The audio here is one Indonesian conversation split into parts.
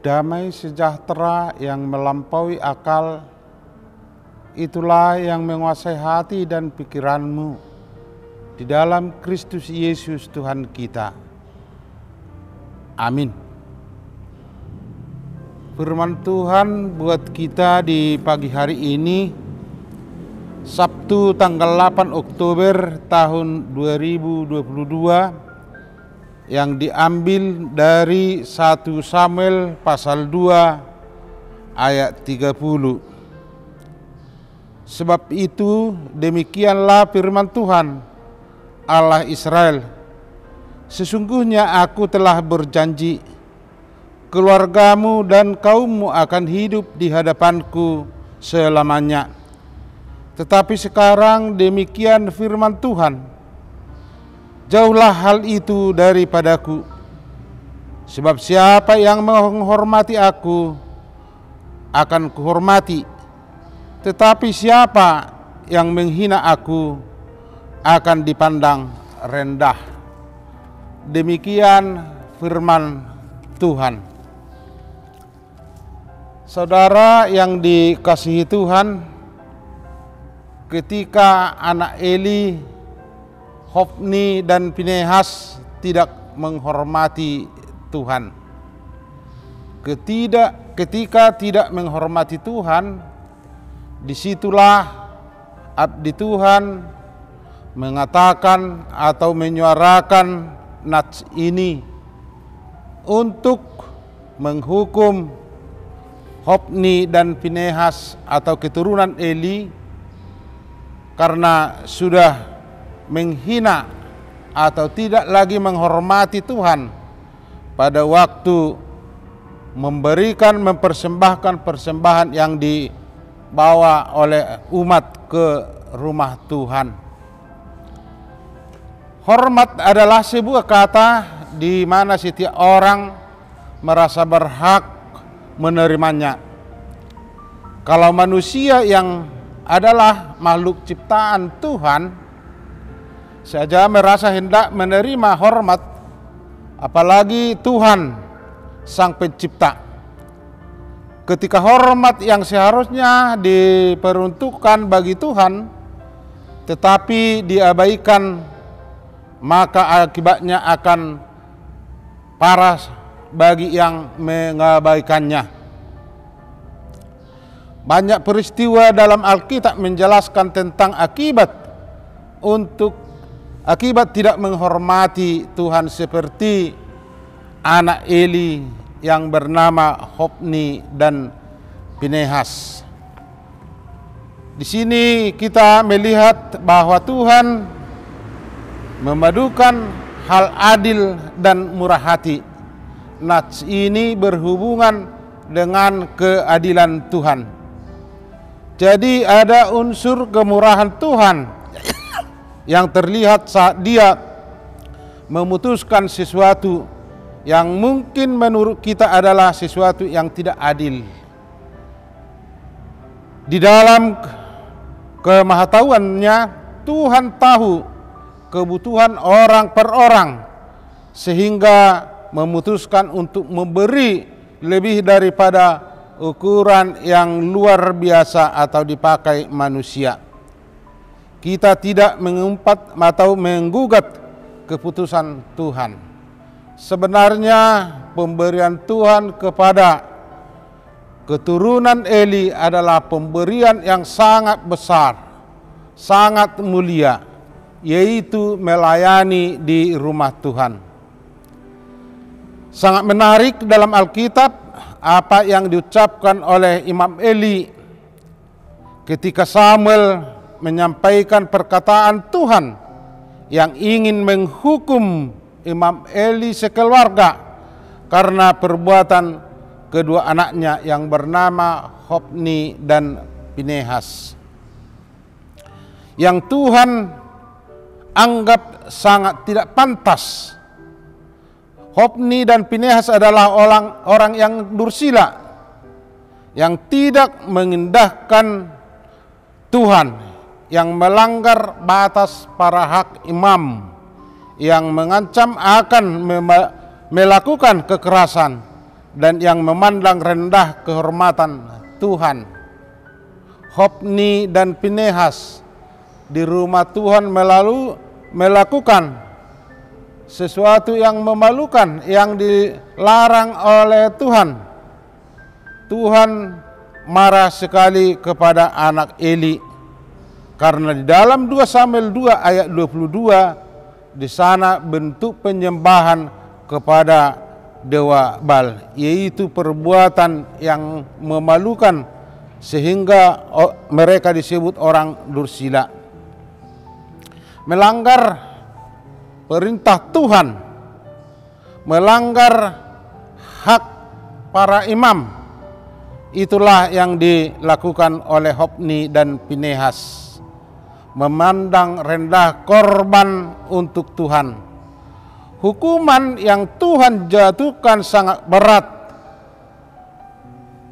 Damai sejahtera yang melampaui akal, itulah yang menguasai hati dan pikiranmu di dalam Kristus Yesus Tuhan kita. Amin. Firman Tuhan buat kita di pagi hari ini, Sabtu tanggal 8 Oktober tahun 2022, yang diambil dari 1 Samuel pasal 2 ayat 30. Sebab itu demikianlah firman Tuhan Allah Israel, sesungguhnya aku telah berjanji, keluargamu dan kaummu akan hidup di hadapanku selamanya. Tetapi sekarang demikian firman Tuhan, jauhlah hal itu daripadaku, sebab siapa yang menghormati aku akan kuhormati, tetapi siapa yang menghina aku akan dipandang rendah. Demikian firman Tuhan. Saudara yang dikasihi Tuhan, ketika anak Eli, Hofni dan Pinehas tidak menghormati Tuhan. Ketika tidak menghormati Tuhan, disitulah abdi Tuhan mengatakan atau menyuarakan nats ini untuk menghukum Hofni dan Pinehas atau keturunan Eli karena sudah menghina atau tidak lagi menghormati Tuhan pada waktu mempersembahkan persembahan yang dibawa oleh umat ke rumah Tuhan. Hormat adalah sebuah kata di mana setiap orang merasa berhak menerimanya. Kalau manusia yang adalah makhluk ciptaan Tuhan saja merasa hendak menerima hormat, apalagi Tuhan Sang Pencipta. Ketika hormat yang seharusnya diperuntukkan bagi Tuhan tetapi diabaikan, maka akibatnya akan parah bagi yang mengabaikannya. Banyak peristiwa dalam Alkitab menjelaskan tentang akibat tidak menghormati Tuhan, seperti anak Eli yang bernama Hofni dan Pinehas. Di sini kita melihat bahwa Tuhan memadukan hal adil dan murah hati. Nats ini berhubungan dengan keadilan Tuhan. Jadi ada unsur kemurahan Tuhan yang terlihat saat Dia memutuskan sesuatu yang mungkin menurut kita adalah sesuatu yang tidak adil. Di dalam kemahatauannya, Tuhan tahu kebutuhan orang per orang, sehingga memutuskan untuk memberi lebih daripada ukuran yang luar biasa atau dipakai manusia. Kita tidak mengumpat atau menggugat keputusan Tuhan. Sebenarnya pemberian Tuhan kepada keturunan Eli adalah pemberian yang sangat besar, sangat mulia, yaitu melayani di rumah Tuhan. Sangat menarik dalam Alkitab apa yang diucapkan oleh Imam Eli ketika Samuel menyampaikan perkataan Tuhan yang ingin menghukum Imam Eli sekeluarga karena perbuatan kedua anaknya yang bernama Hofni dan Pinehas, yang Tuhan anggap sangat tidak pantas. Hofni dan Pinehas adalah orang yang dursila, yang tidak mengindahkan Tuhan, yang melanggar batas para hak imam, yang mengancam akan melakukan kekerasan, dan yang memandang rendah kehormatan Tuhan. Hofni dan Pinehas di rumah Tuhan melakukan sesuatu yang memalukan, yang dilarang oleh Tuhan. Tuhan marah sekali kepada anak Eli, karena di dalam 2 Samuel 2 ayat 22 di sana bentuk penyembahan kepada dewa Baal, yaitu perbuatan yang memalukan sehingga mereka disebut orang dursila. Melanggar perintah Tuhan, melanggar hak para imam, itulah yang dilakukan oleh Hofni dan Pinehas. Memandang rendah korban untuk Tuhan. Hukuman yang Tuhan jatuhkan sangat berat.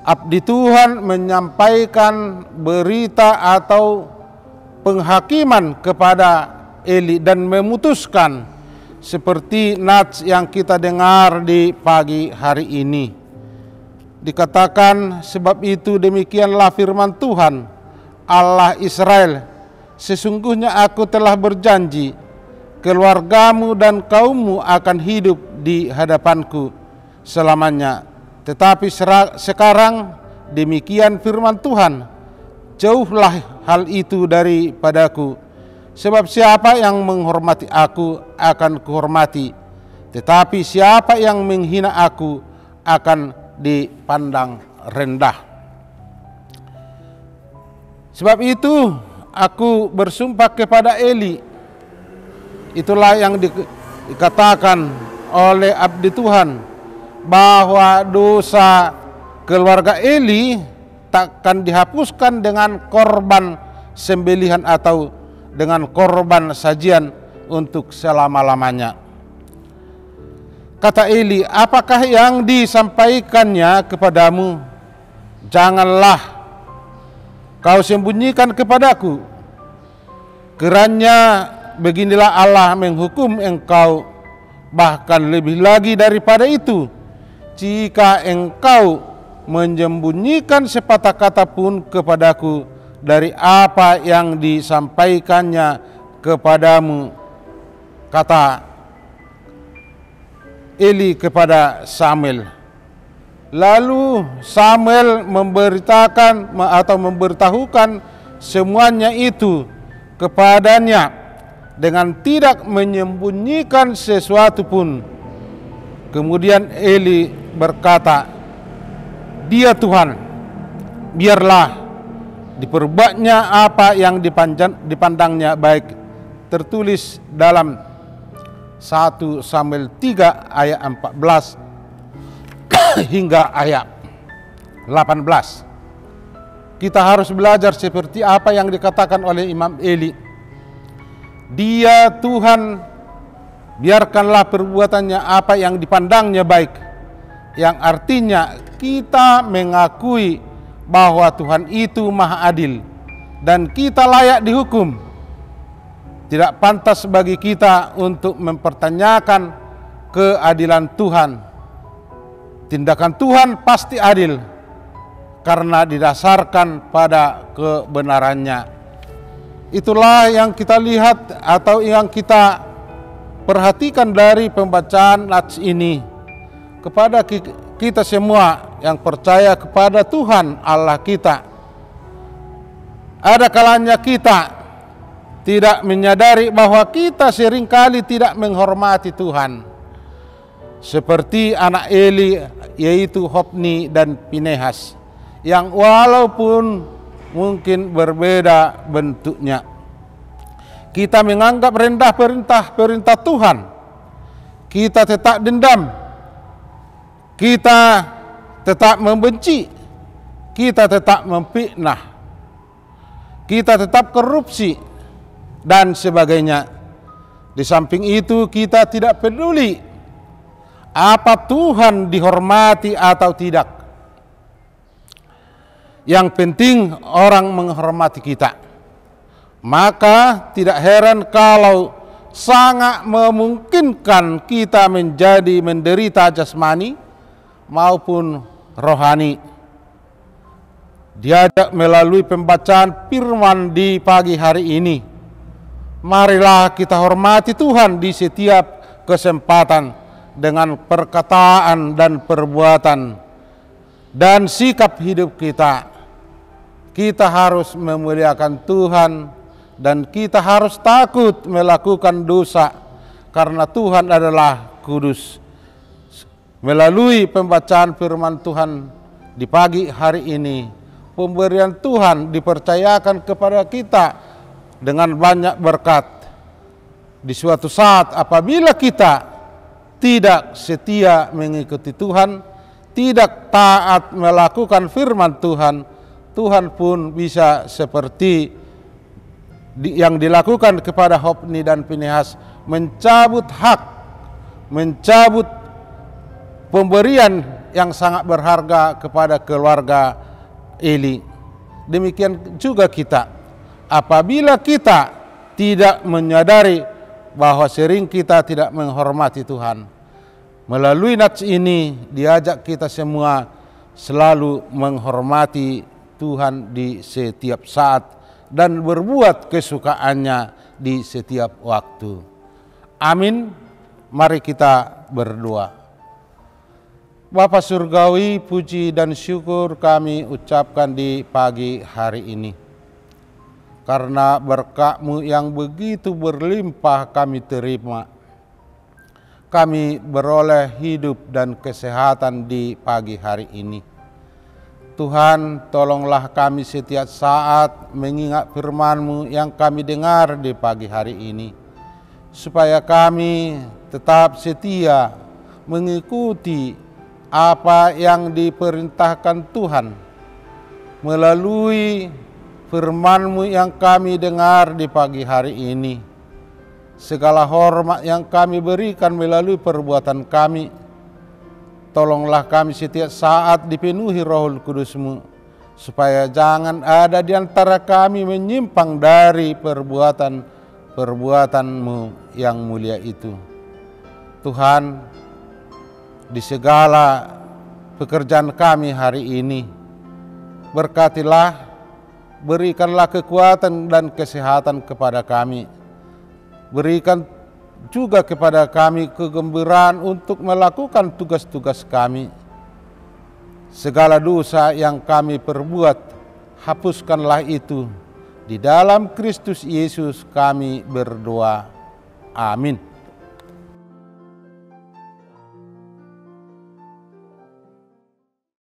Abdi Tuhan menyampaikan berita atau penghakiman kepada Eli dan memutuskan seperti nats yang kita dengar di pagi hari ini. Dikatakan, sebab itu demikianlah firman Tuhan Allah Israel, sesungguhnya aku telah berjanji, keluargamu dan kaummu akan hidup di hadapanku selamanya. Tetapi sekarang demikian firman Tuhan, jauhlah hal itu daripadaku, sebab siapa yang menghormati aku akan kuhormati, tetapi siapa yang menghina aku akan dipandang rendah. Sebab itu aku bersumpah kepada Eli, itulah yang dikatakan oleh abdi Tuhan, bahwa dosa keluarga Eli takkan dihapuskan dengan korban sembelihan atau dengan korban sajian untuk selama-lamanya. Kata Eli, apakah yang disampaikannya kepadamu? Janganlah kau sembunyikan kepadaku. Kiranya beginilah Allah menghukum engkau, bahkan lebih lagi daripada itu, jika engkau menyembunyikan sepatah kata pun kepadaku dari apa yang disampaikannya kepadamu. Kata Eli kepada Samuel. Lalu Samuel memberitahukan semuanya itu kepadanya dengan tidak menyembunyikan sesuatu pun. Kemudian Eli berkata, dia Tuhan, biarlah diperbuatnya apa yang dipandangnya baik. Tertulis dalam 1 Samuel 3 ayat 14 hingga ayat 18. Kita harus belajar seperti apa yang dikatakan oleh Imam Eli. Dia Tuhan, biarkanlah perbuatannya apa yang dipandangnya baik, yang artinya kita mengakui bahwa Tuhan itu maha adil dan kita layak dihukum. Tidak pantas bagi kita untuk mempertanyakan keadilan Tuhan. Tindakan Tuhan pasti adil karena didasarkan pada kebenarannya. Itulah yang kita lihat atau yang kita perhatikan dari pembacaan nats ini kepada kita semua yang percaya kepada Tuhan Allah kita. Ada kalanya kita tidak menyadari bahwa kita seringkali tidak menghormati Tuhan. Seperti anak Eli, yaitu Hofni dan Pinehas, yang walaupun mungkin berbeda bentuknya, kita menganggap rendah perintah Tuhan. Kita tetap dendam, kita tetap membenci, kita tetap memfitnah, kita tetap korupsi, dan sebagainya. Di samping itu, kita tidak peduli apa Tuhan dihormati atau tidak. Yang penting orang menghormati kita. Maka tidak heran kalau sangat memungkinkan kita menjadi menderita jasmani maupun rohani. Diajak melalui pembacaan firman di pagi hari ini. Marilah kita hormati Tuhan di setiap kesempatan dengan perkataan dan perbuatan dan sikap hidup kita. Kita harus memuliakan Tuhan dan kita harus takut melakukan dosa karena Tuhan adalah kudus. Melalui pembacaan firman Tuhan di pagi hari ini, pemberian Tuhan dipercayakan kepada kita dengan banyak berkat. Di suatu saat apabila kita tidak setia mengikuti Tuhan, tidak taat melakukan firman Tuhan, Tuhan pun bisa seperti yang dilakukan kepada Hofni dan Pinehas, mencabut hak, mencabut pemberian yang sangat berharga kepada keluarga Eli. Demikian juga kita, apabila kita tidak menyadari bahwa sering kita tidak menghormati Tuhan. Melalui nats ini diajak kita semua selalu menghormati Tuhan di setiap saat dan berbuat kesukaannya di setiap waktu. Amin. Mari kita berdoa. Bapa Surgawi, puji dan syukur kami ucapkan di pagi hari ini. Karena berkat-Mu yang begitu berlimpah kami terima, kami beroleh hidup dan kesehatan di pagi hari ini. Tuhan, tolonglah kami setiap saat mengingat firman-Mu yang kami dengar di pagi hari ini, supaya kami tetap setia mengikuti apa yang diperintahkan Tuhan melalui firman-Mu yang kami dengar di pagi hari ini. Segala hormat yang kami berikan melalui perbuatan kami, tolonglah kami setiap saat dipenuhi Roh Kudus-Mu, supaya jangan ada di antara kami menyimpang dari perbuatan-perbuatan-Mu yang mulia itu. Tuhan, di segala pekerjaan kami hari ini, berkatilah, berikanlah kekuatan dan kesehatan kepada kami. Berikan juga kepada kami kegembiraan untuk melakukan tugas-tugas kami. Segala dosa yang kami perbuat, hapuskanlah itu. Di dalam Kristus Yesus kami berdoa. Amin.